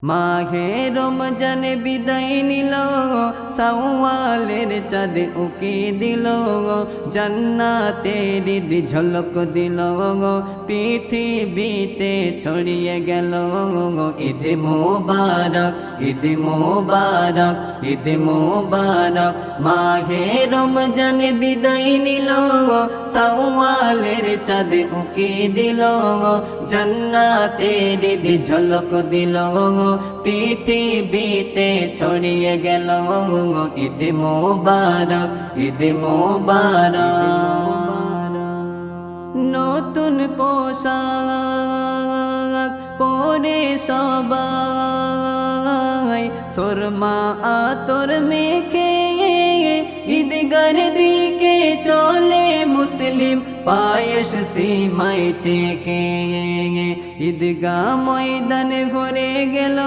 মাহে রমজান বিদায় নিল, শাওয়ালের চাঁদ উকি দিল, জান্নাতের ঈদ ঝলক দিল, পৃথিবীতে ছড়িয়ে গেল। ঈদ মোবারক, ঈদ মোবারক, ঈদ মোবারক। মাহে রমজান বিদায় নিল, শাওয়ালের চাঁদ উকি দিল, জান্নাতের ঈদ ঝলক দিল, পৃথিবীতে ছড়িয়ে গেল। ঈদ মোবারক, ঈদ মোবারক। নতুন পোশাক পরে সবাই, সুরমা আতর মেখে ঈদগার দিকে চলে মুসলিম, পায়েস সিমাই চেকে। ঈদগাহ ময়দানে ভরে গেল